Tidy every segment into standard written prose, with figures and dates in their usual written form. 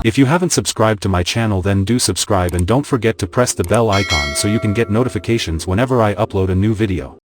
If you haven't subscribed to my channel, then do subscribe and don't forget to press the bell icon so you can get notifications whenever I upload a new video.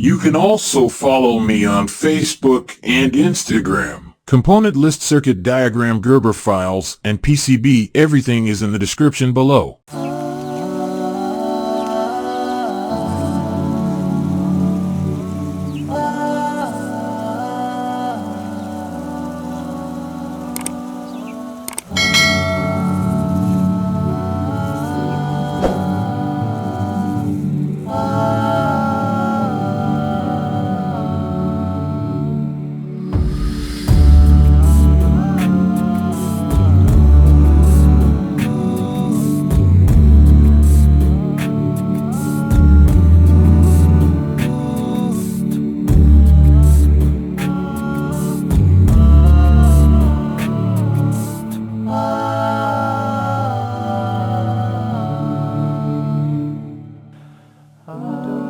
You can also follow me on Facebook and Instagram. Component list, circuit diagram, Gerber files, and PCB, everything is in the description below. I'm doing